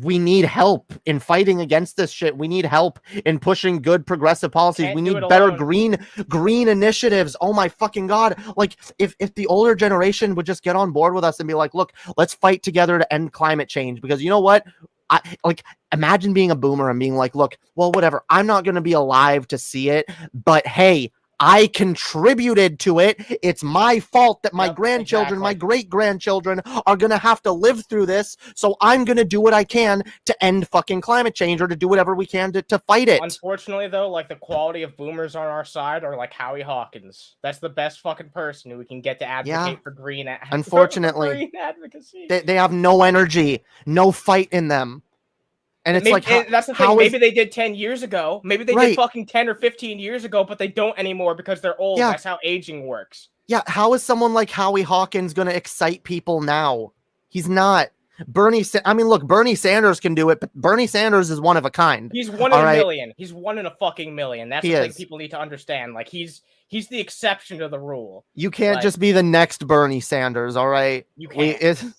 we need help in fighting against this shit. We need help in pushing good progressive policies. Can't We do need it better alone. green initiatives. Oh my fucking god. Like if the older generation would just get on board with us and be like, look, let's fight together to end climate change. Because you know what? I like imagine being a boomer and being like, look, well, whatever. I'm not going to be alive to see it, but hey, I contributed to it. It's my fault that my grandchildren, my great-grandchildren are going to have to live through this. So I'm going to do what I can to end fucking climate change or to do whatever we can to fight it. Unfortunately, though, like the quality of boomers on our side are like Howie Hawkins. That's the best fucking person who we can get to advocate for green. Unfortunately, green advocacy. They have no energy, no fight in them. And it's maybe, like, that's the thing. Maybe they did 10 years ago. Maybe they did fucking 10 or 15 years ago, but they don't anymore because they're old. Yeah. That's how aging works. Yeah. How is someone like Howie Hawkins going to excite people now? He's not. Bernie Sanders can do it, but Bernie Sanders is one of a kind. He's one in a million. He's one in a fucking million. That's the thing people need to understand. Like he's the exception to the rule. You can't just be the next Bernie Sanders, all right? You can't.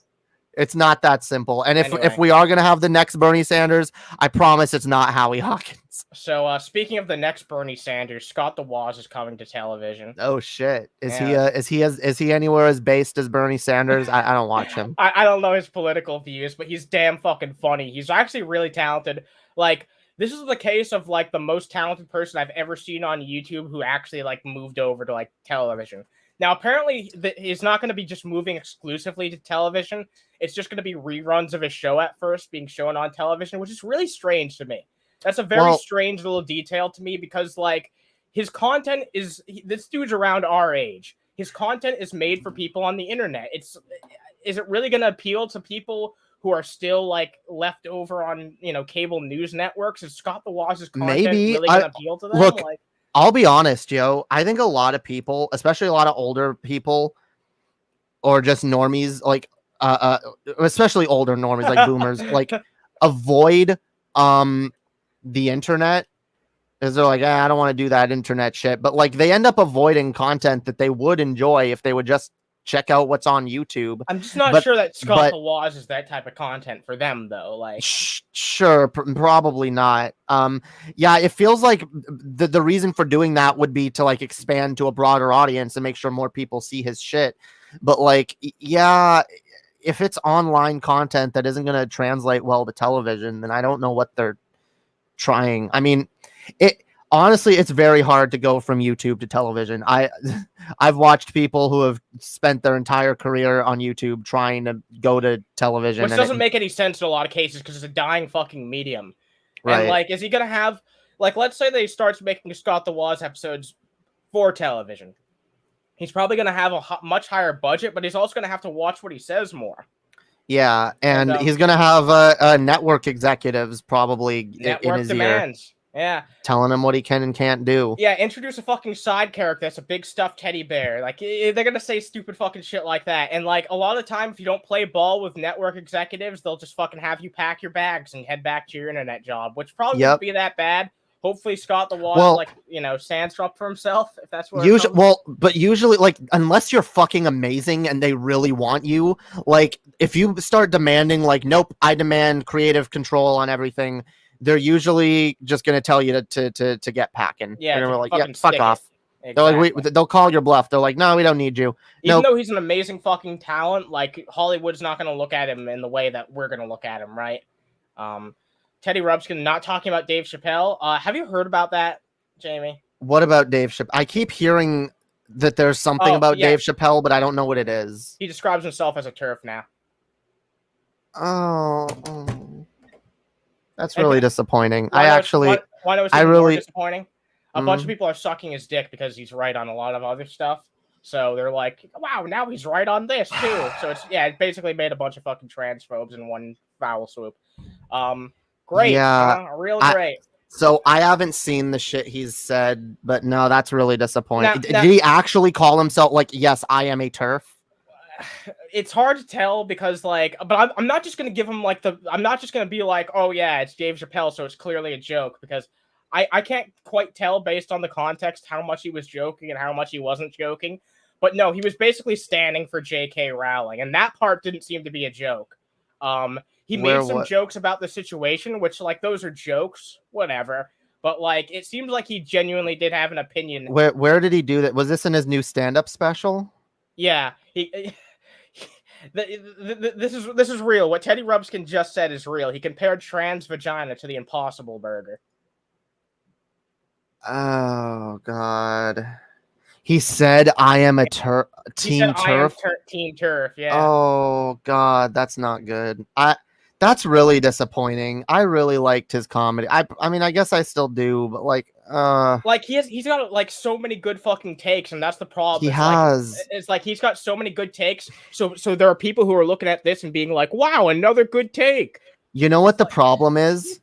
It's not that simple. And Anyway. if we are going to have the next Bernie Sanders, I promise it's not Howie Hawkins. So speaking of the next Bernie Sanders, Scott the Woz is coming to television. Oh shit. Is he anywhere as based as Bernie Sanders? I don't watch him. I don't know his political views, but he's damn fucking funny. He's actually really talented. Like this is the case of like the most talented person I've ever seen on YouTube who actually like moved over to like television. Now, apparently, he's not going to be just moving exclusively to television. It's just going to be reruns of his show at first being shown on television, which is really strange to me. That's a very strange little detail to me because, like, his content is... This dude's around our age. His content is made for people on the internet. Is it really going to appeal to people who are still, like, left over on, cable news networks? Is Scott the Woz's content really going to appeal to them? Look, I'll be honest, Joe. I think a lot of people, especially a lot of older people or just normies, like especially older normies like boomers, like avoid the internet because they're like, I don't want to do that internet shit. But like they end up avoiding content that they would enjoy if they would just check out what's on YouTube. I'm just not sure that Scott the Woz is that type of content for them, though. Like, sure, probably not. Yeah, it feels like the reason for doing that would be to like expand to a broader audience and make sure more people see his shit. But like, yeah, if it's online content that isn't going to translate well to television, then I don't know what they're trying. I mean, honestly, it's very hard to go from YouTube to television. I've watched people who have spent their entire career on YouTube trying to go to television. Which doesn't make any sense in a lot of cases because it's a dying fucking medium. Right. And, like, is he going to have... Like, let's say they start making Scott the Woz episodes for television. He's probably going to have a much higher budget, but he's also going to have to watch what he says more. Yeah, and he's going to have network executives probably in his demands. ear. Yeah. Telling him what he can and can't do. Yeah, introduce a fucking side character that's a big stuffed teddy bear. Like, they're gonna say stupid fucking shit like that. And, like, a lot of the time, if you don't play ball with network executives, they'll just fucking have you pack your bags and head back to your internet job, which probably won't be that bad. Hopefully Scott the Wad, Well- like, you know, stands up for himself, if that's what Usually, like, unless you're fucking amazing and they really want you, like, if you start demanding, like, nope, I demand creative control on everything, they're usually just gonna tell you to get packing. Yeah, they're gonna just be like, fucking yeah, fuck stick off. it. They're like, Exactly. they'll call your bluff. They're like, no, we don't need you. Even Nope. though he's an amazing fucking talent, like, Hollywood's not going to look at him in the way that we're going to look at him, right? Teddy Rubskin not talking about Dave Chappelle. Have you heard about that, Jamie? What about Dave Chappelle? I keep hearing that there's something about Dave Chappelle, but I don't know what it is. He describes himself as a TERF now. Oh, that's really disappointing. Why was it really disappointing? A bunch of people are sucking his dick because he's right on a lot of other stuff. So they're like, wow, now he's right on this too. So it basically made a bunch of fucking transphobes in one foul swoop. Great. Yeah, Great. So I haven't seen the shit he's said, but no, that's really disappointing. Now, Did he actually call himself like, yes, I am a TERF? It's hard to tell because, like, but I'm not just gonna give him like I'm not just gonna be like, oh yeah, it's Dave Chappelle, so it's clearly a joke, because I can't quite tell based on the context how much he was joking and how much he wasn't joking. But no, he was basically standing for J.K. Rowling, and that part didn't seem to be a joke. He made some jokes about the situation, which, like, those are jokes, whatever. But, like, it seemed like he genuinely did have an opinion. Where did he do that? Was this in his new stand-up special? Yeah, this is real. What Teddy Rubskin just said is real. He compared trans vagina to the Impossible Burger. Oh God. He said, I am a team TERF. Team TERF, yeah. Oh God, that's not good. That's really disappointing. I really liked his comedy. I mean, I guess I still do, but like he's got like so many good fucking takes, and that's the problem. It's like he's got so many good takes. So there are people who are looking at this and being like, wow, another good take. You know what the problem is?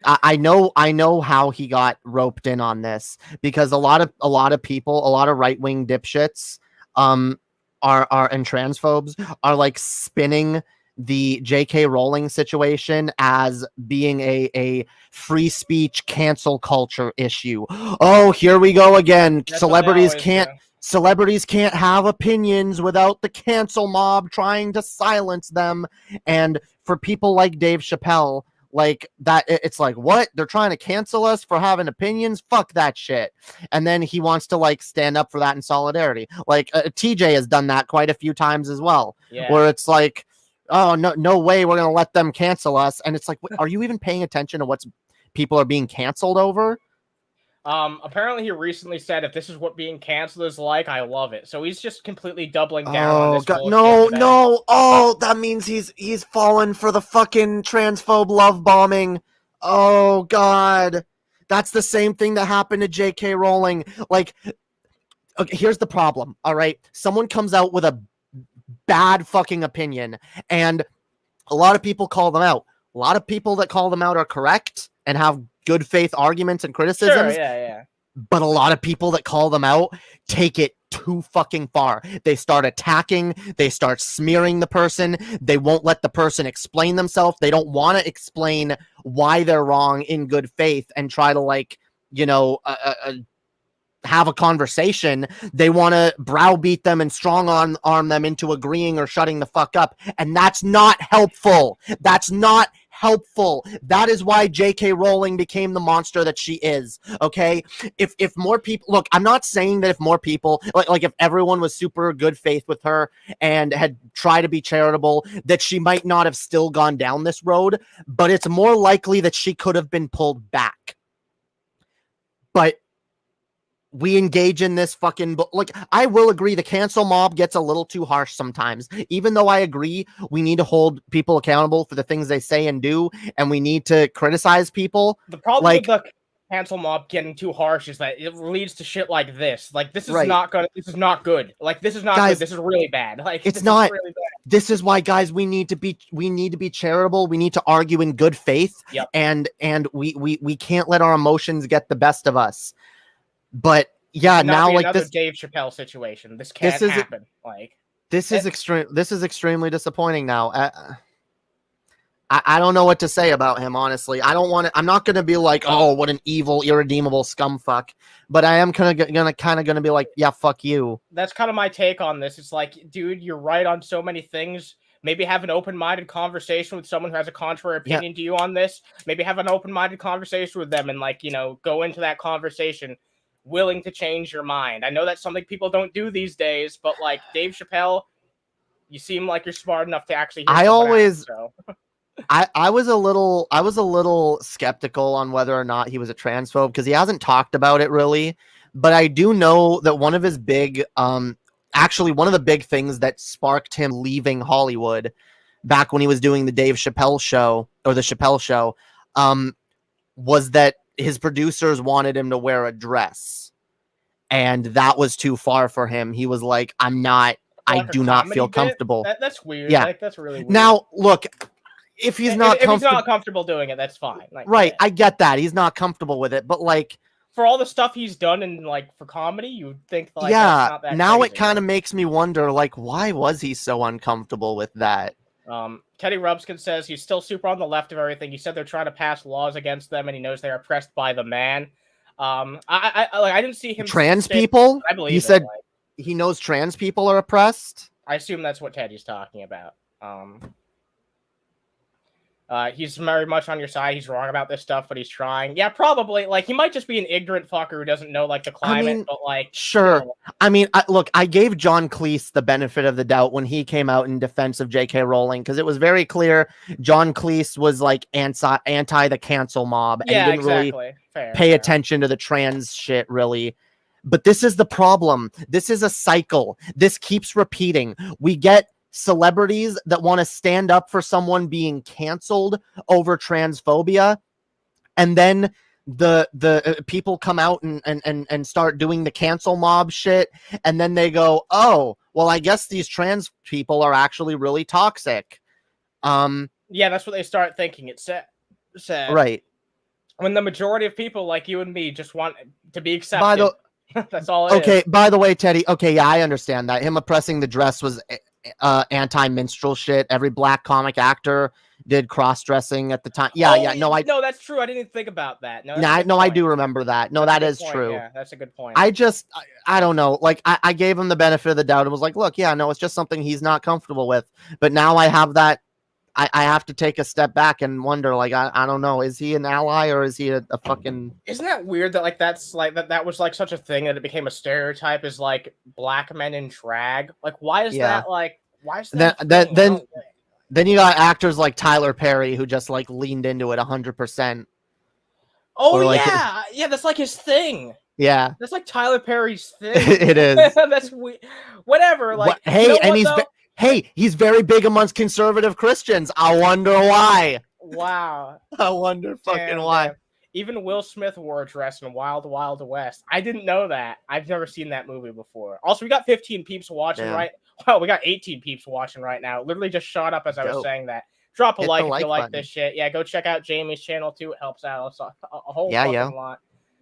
I know how he got roped in on this, because a lot of people, a lot of right-wing dipshits are and transphobes are like spinning the J.K. Rowling situation as being a free speech cancel culture issue. Oh, here we go again. Celebrities can't have opinions without the cancel mob trying to silence them. And for people like Dave Chappelle, like that, it's like, what? They're trying to cancel us for having opinions? Fuck that shit. And then he wants to like stand up for that in solidarity. Like TJ has done that quite a few times as well, where it's like, oh, no way we're gonna let them cancel us. And it's like, are you even paying attention to what's people are being canceled over? Apparently he recently said, if this is what being canceled is like, I love it. So he's just completely doubling down on this bullshit. No. Oh, that means he's fallen for the fucking transphobe love bombing. Oh God. That's the same thing that happened to J.K. Rowling. Like, okay, here's the problem. All right. Someone comes out with a bad fucking opinion, and a lot of people call them out. A lot of people that call them out are correct and have good faith arguments and criticisms. Sure, yeah. But a lot of people that call them out take it too fucking far. They start attacking, they start smearing the person, they won't let the person explain themselves. They don't want to explain why they're wrong in good faith and try to, like, you know, have a conversation. They want to browbeat them and strong arm them into agreeing or shutting the fuck up. And that's not helpful. That's not helpful. That is why J.K. Rowling became the monster that she is. Okay. If more people, look, I'm not saying that if more people, like if everyone was super good faith with her and had tried to be charitable, that she might not have still gone down this road, but it's more likely that she could have been pulled back. But we engage in this fucking, like, I will agree the cancel mob gets a little too harsh sometimes, even though I agree we need to hold people accountable for the things they say and do, and we need to criticize people. The problem with the cancel mob getting too harsh is that it leads to shit like this. Like, this is not good. Like, this is not good. This is really bad. Like, it's not really bad. This is why, guys, we need to be charitable. We need to argue in good faith. Yep. And we can't let our emotions get the best of us. But yeah, now like this Dave Chappelle situation. This can't happen. Like, this is extremely disappointing now. I don't know what to say about him, honestly. I'm not going to be like, oh, what an evil, irredeemable scumfuck. But I am kind of gonna be like, yeah, fuck you. That's kind of my take on this. It's like, dude, you're right on so many things. Maybe have an open-minded conversation with someone who has a contrary opinion to you on this. Maybe have an open-minded conversation with them and, like, you know, go into that conversation willing to change your mind. I know that's something people don't do these days, but, like, Dave Chappelle, you seem like you're smart enough to actually hear I was a little skeptical on whether or not he was a transphobe because he hasn't talked about it really, but I do know that one of his big actually one of the big things that sparked him leaving Hollywood back when he was doing the Dave Chappelle show or the Chappelle show was that his producers wanted him to wear a dress, and that was too far for him. He was like, I do not feel comfortable. That's weird. Yeah. Like, that's really weird. Now, look, if he's not comfortable doing it, that's fine. Like, right, I get that. He's not comfortable with it, but like for all the stuff he's done and like for comedy, you would think like yeah, that's not that now crazy. it kind of makes me wonder like why was he so uncomfortable with that? Teddy Rubskin says he's still super on the left of everything. He said they're trying to pass laws against them and he knows they're oppressed by the man. I didn't see him trans people? I believe he said he knows trans people are oppressed? I assume that's what Teddy's talking about. He's very much on your side. He's wrong about this stuff, but he's trying. Yeah, probably. Like, he might just be an ignorant fucker who doesn't know, like, the climate, but, like... Sure. You know. I mean, look, I gave John Cleese the benefit of the doubt when he came out in defense of J.K. Rowling, because it was very clear John Cleese was, like, anti the cancel mob, and didn't really pay attention to the trans shit, really. But this is the problem. This is a cycle. This keeps repeating. We get celebrities that want to stand up for someone being canceled over transphobia, and then the people come out and start doing the cancel mob shit, and then they go, oh, well, I guess these trans people are actually really toxic. Yeah, that's what they start thinking. It's sad. Right. When the majority of people like you and me just want to be accepted. That's all it is. By the way, Teddy, yeah, I understand that. Him oppressing the dress was anti-minstrel shit. Every black comic actor did cross-dressing at the time. No, that's true. I didn't even think about that. I do remember that. No, that is true. Yeah, that's a good point. I don't know. Like, I gave him the benefit of the doubt. It was like, look, yeah, no, it's just something he's not comfortable with. But now I have that. I have to take a step back and wonder, like, I don't know, is he an ally or is he a fucking... Isn't that weird that, like, that's, like, that was, like, such a thing that it became a stereotype as, like, black men in drag? Like, why is that, like, why is that... Then you got actors like Tyler Perry who just, like, leaned into it 100%. Oh, like, yeah, that's, like, his thing. Yeah. That's, like, Tyler Perry's thing. It is. That's weird. Whatever, like... Hey, you know and he's very big amongst conservative Christians. I wonder why. Wow. I wonder fucking why. Even Will Smith wore a dress in Wild Wild West. I didn't know that. I've never seen that movie before. Also, we got 15 peeps watching Well, we got 18 peeps watching right now. It literally just shot up as I was saying that. Drop a like if you like this shit. Yeah, go check out Jamie's channel too. It helps out a whole fucking lot.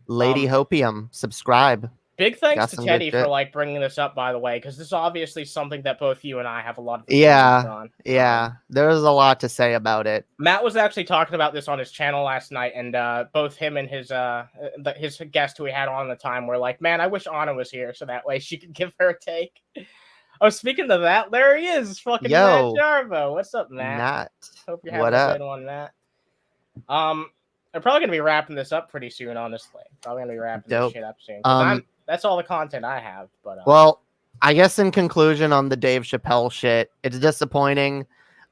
Lady Hopium, subscribe. Big thanks to Teddy for like bringing this up, by the way, because this is obviously something that both you and I have a lot of on. Yeah, there's a lot to say about it. Matt was actually talking about this on his channel last night, and both him and his guest who we had on the time were like, "Man, I wish Anna was here so that way she could give her a take." Oh, speaking of that, there he is, fucking Matt Jarbo. What's up, Matt? Hope you're having a good one, Matt. I'm probably gonna be wrapping this up pretty soon, honestly. Probably gonna be wrapping this shit up soon. That's all the content I have. But well, I guess in conclusion on the Dave Chappelle shit, it's disappointing.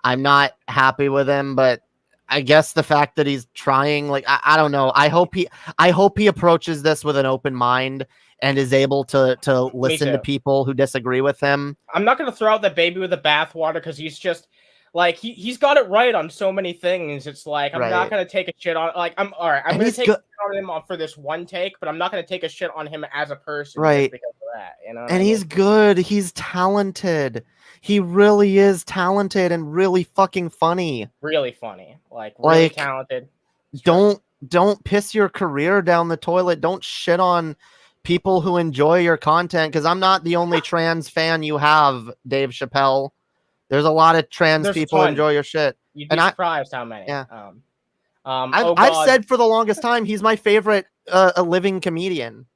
I'm not happy with him, but I guess the fact that he's trying, like, I don't know. I hope he approaches this with an open mind and is able to listen to people who disagree with him. I'm not gonna throw out the baby with the bathwater because he's just. Like, he's got it right on so many things. It's like, I'm not going to take a shit on... Like, I'm going to take a shit on him for this one take, but I'm not going to take a shit on him as a person. Right. Because of that, you know? And he's good. He's talented. He really is talented and really fucking funny. Really funny. Like really talented. Don't piss your career down the toilet. Don't shit on people who enjoy your content, because I'm not the only trans fan you have, Dave Chappelle. There's a lot of trans people who enjoy your shit. You'd be And surprised how many. Yeah. Oh I've God. said for the longest time he's my favorite a living comedian.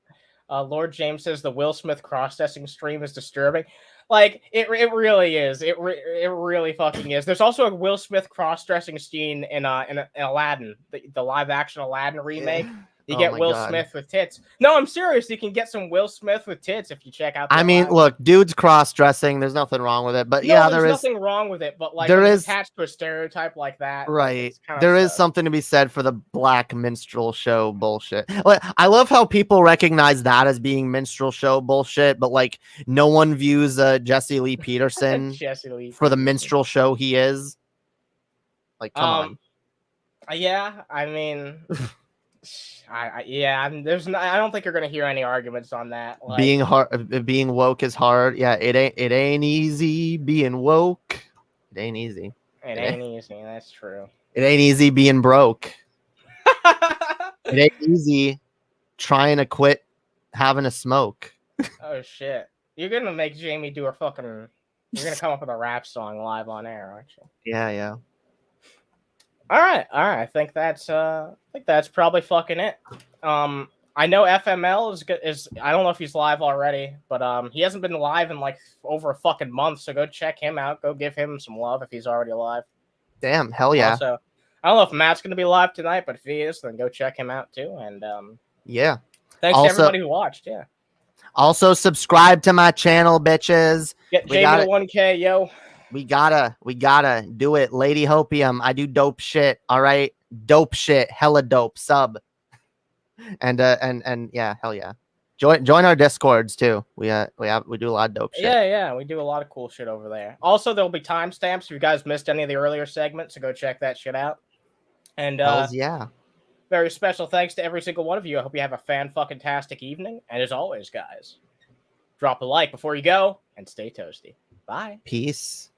Lord James says the Will Smith cross-dressing stream is disturbing. Like it really is. It really fucking is. There's also a Will Smith cross-dressing scene in Aladdin, the live-action Aladdin remake. You Oh get my Will God. Smith with tits. No, I'm serious. You can get some Will Smith with tits if you check out. I mean, Aladdin. look, dude's cross-dressing. There's nothing wrong with it, but No, yeah, there's there is. nothing wrong with it. But like, there when is- it's attached to a stereotype like that. Right. Like, There is something to be said for the black minstrel show bullshit. Like, I love how people recognize that as being minstrel show bullshit, but like no one views Jesse Lee Peterson Jesse Lee for the Peterson. minstrel show he is. Like, come on. Yeah, I mean, I don't think you're gonna hear any arguments on that. Like, Being woke is hard. Yeah, it ain't easy being woke. It ain't easy. it ain't easy. That's true. It ain't easy being broke. It ain't easy trying to quit having a smoke. Oh shit! You're gonna make Jamie do a fucking. You're gonna come up with a rap song live on air, aren't you? Yeah. All right. I think that's probably fucking it. I know FML is I don't know if he's live already, but he hasn't been live in like over a fucking month. So go check him out. Go give him some love if he's already alive. Damn, hell yeah. Also, I don't know if Matt's gonna be live tonight, but if he is, then go check him out too. And Yeah. thanks to everybody who watched. Yeah. Also subscribe to my channel, bitches. Get Jamie to 1K, yo. We gotta do it. Lady Hopium, I do dope shit. All right. Dope shit. Hella dope. Sub. And yeah, hell yeah. Join our Discords too. We do a lot of dope shit. Yeah, we do a lot of cool shit over there. Also, there'll be timestamps if you guys missed any of the earlier segments, so go check that shit out. And Hells yeah. very special thanks to every single one of you. I hope you have a fan-fucking-tastic evening. And as always, guys, drop a like before you go and stay toasty. Bye. Peace.